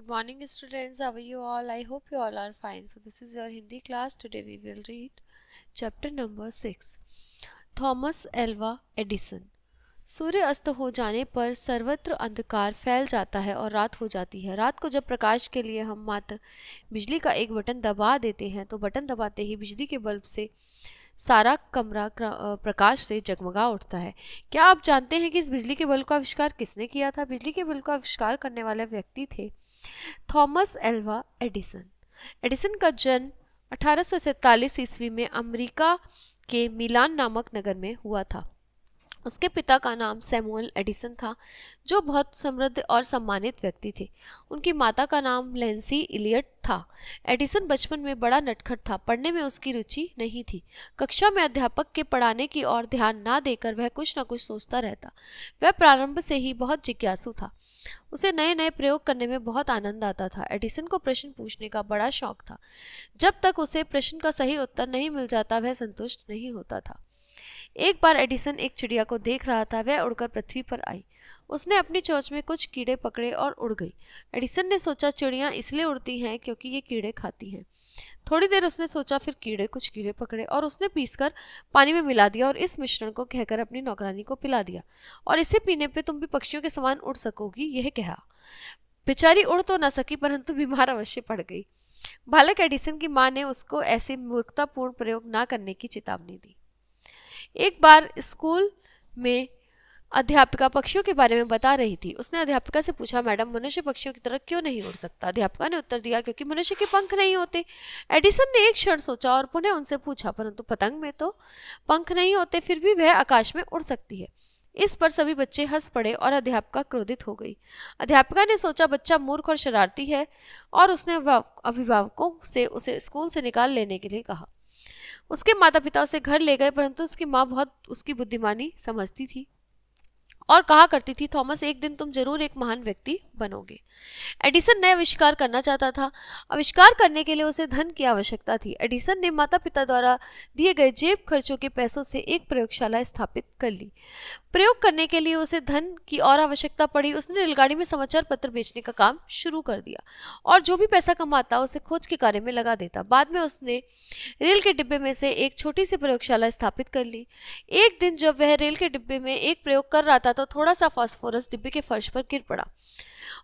morning students, how are you all? I hope you all are fine. So this is your Hindi class. Today we will read chapter number 6, Thomas Alva Edison. सूर्य अस्त हो जाने पर सर्वत्र अंधकार फैल जाता है और रात हो जाती है। रात को जब प्रकाश के लिए हम मात्र बिजली का एक बटन दबा देते हैं तो बटन दबाते ही बिजली के बल्ब से सारा कमरा प्रकाश से जगमगा उठता है। क्या आप जानते हैं कि इस बिजली के बल्ब का आविष्कार किसने किया था? बिजली के बल्ब का आविष्कार करने वाले व्यक्ति थे थॉमस एल्वा एडिसन। एडिसन का जन्म 1847 ईस्वी में अमेरिका के मिलान नामक नगर में हुआ था। उसके पिता का नाम सैमुअल एडिसन था, जो बहुत समृद्ध और सम्मानित व्यक्ति थे। उनकी माता का नाम लैंसी इलियट था। एडिसन बचपन में बड़ा नटखट था। पढ़ने में उसकी रुचि नहीं थी। कक्षा में अध्यापक के पढ़ाने की ओर ध्यान ना देकर वह कुछ न कुछ सोचता रहता। वह प्रारंभ से ही बहुत जिज्ञासु था। उसे नए नए प्रयोग करने में बहुत आनंद आता था। एडिसन को प्रश्न पूछने का बड़ा शौक था। जब तक उसे प्रश्न का सही उत्तर नहीं मिल जाता वह संतुष्ट नहीं होता था। एक बार एडिसन एक चिड़िया को देख रहा था। वह उड़कर पृथ्वी पर आई। उसने अपनी चोंच में कुछ कीड़े पकड़े और उड़ गई। एडिसन ने सोचा चिड़ियां इसलिए उड़ती हैं क्योंकि ये कीड़े खाती हैं। थोड़ी देर उसने सोचा, फिर कुछ कीड़े पकड़े और उसने पीसकर पानी में मिला दिया और इस मिश्रण को कहकर अपनी नौकरानी को पिला दिया। और इसे पीने पे तुम भी पक्षियों के समान उड़ सकोगी, यह कहा। बेचारी उड़ तो न सकी परंतु बीमार अवश्य पड़ गई। बालक एडिसन की मां ने उसको ऐसे मूर्खतापूर्ण प्रयोग ना करने की चेतावनी दी। एक बार स्कूल में अध्यापिका पक्षियों के बारे में बता रही थी। उसने अध्यापिका से पूछा, मैडम मनुष्य पक्षियों की तरह क्यों नहीं उड़ सकता? अध्यापिका ने उत्तर दिया, क्योंकि मनुष्य के पंख नहीं होते। एडिसन ने एक क्षण सोचा और पुनः उनसे पूछा, परंतु पतंग में तो पंख नहीं होते, फिर भी वह आकाश में उड़ सकती है। इस पर सभी बच्चे हंस पड़े और अध्यापिका क्रोधित हो गई। अध्यापिका ने सोचा बच्चा मूर्ख और शरारती है और उसने अभिभावकों से उसे स्कूल से निकाल लेने के लिए कहा। उसके माता पिता उसे घर ले गए, परंतु उसकी माँ बहुत उसकी बुद्धिमानी समझती थी और कहा करती थी, थॉमस एक दिन तुम जरूर एक महान व्यक्ति बनोगे। एडिसन नए आविष्कार करना चाहता था। आविष्कार करने के लिए उसे धन की आवश्यकता थी। एडिसन ने माता पिता द्वारा दिए गए जेब खर्चों के पैसों से एक प्रयोगशाला स्थापित कर ली। प्रयोग करने के लिए उसे धन की और आवश्यकता पड़ी। उसने रेलगाड़ी में समाचार पत्र बेचने का काम शुरू कर दिया और जो भी पैसा कमाता उसे खोज के कार्य में लगा देता। बाद में उसने रेल के डिब्बे में से एक छोटी सी प्रयोगशाला स्थापित कर ली। एक दिन जब वह रेल के डिब्बे में एक प्रयोग कर रहा था तो थोड़ा सा फास्फोरस डिब्बे के फर्श पर गिर पड़ा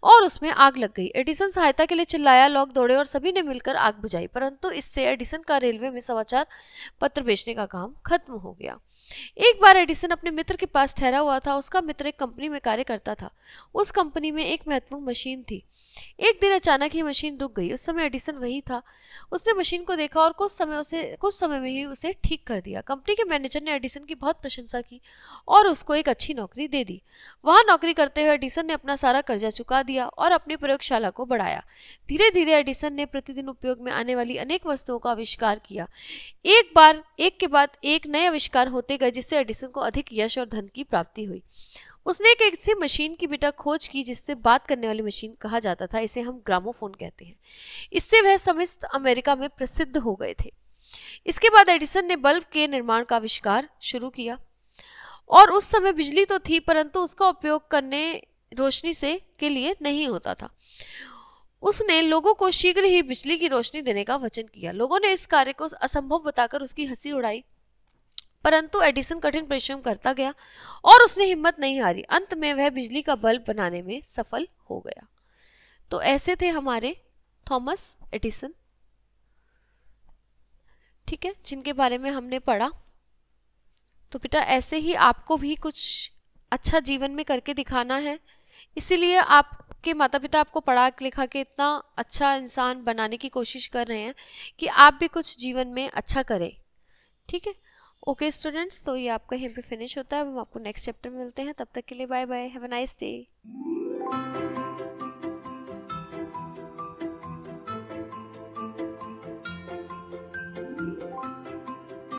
और उसमें आग लग गई। एडिसन सहायता के लिए चिल्लाया, लोग दौड़े और सभी ने मिलकर आग बुझाई, परंतु इससे एडिसन का रेलवे में समाचार पत्र बेचने का काम खत्म हो गया। एक बार एडिसन अपने मित्र के पास ठहरा हुआ था। उसका मित्र एक कंपनी में कार्य करता था। उस कंपनी में एक महत्वपूर्ण मशीन थी। एक दिन अचानक ही मशीन रुक गई। उस समय एडिसन वही था। उसने मशीन को देखा और कुछ समय में ही उसे ठीक कर दिया। कंपनी के मैनेजर ने एडिसन की बहुत प्रशंसा की और उसको एक अच्छी नौकरी दे दी। वहां नौकरी करते हुए एडिसन ने अपना सारा कर्जा चुका दिया और अपनी प्रयोगशाला को बढ़ाया। धीरे धीरे एडिसन ने प्रतिदिन उपयोग में आने वाली अनेक वस्तुओं का आविष्कार किया। एक के बाद एक नए आविष्कार होते गए, जिससे एडिसन को अधिक यश और धन की प्राप्ति हुई। उसने एक ऐसी मशीन की बेटा खोज की जिससे बात करने वाली मशीन कहा जाता था। इसे हम ग्रामोफोन कहते हैं। इससे वह समस्त अमेरिका में प्रसिद्ध हो गए थे। इसके बाद एडिसन ने बल्ब के निर्माण का आविष्कार शुरू किया और उस समय बिजली तो थी परंतु उसका उपयोग करने रोशनी से के लिए नहीं होता था। उसने लोगों को शीघ्र ही बिजली की रोशनी देने का वचन किया। लोगों ने इस कार्य को असंभव बताकर उसकी हंसी उड़ाई, परंतु एडिसन कठिन परिश्रम करता गया और उसने हिम्मत नहीं हारी। अंत में वह बिजली का बल्ब बनाने में सफल हो गया। तो ऐसे थे हमारे थॉमस एडिसन, ठीक है, जिनके बारे में हमने पढ़ा। तो बेटा ऐसे ही आपको भी कुछ अच्छा जीवन में करके दिखाना है, इसीलिए आपके माता पिता आपको पढ़ा लिखा के इतना अच्छा इंसान बनाने की कोशिश कर रहे हैं कि आप भी कुछ जीवन में अच्छा करें, ठीक है। ओके स्टूडेंट्स, तो ये आपका यहीं पे फिनिश होता है। हम आपको नेक्स्ट चैप्टर में मिलते हैं। तब तक के लिए bye bye, have a nice day.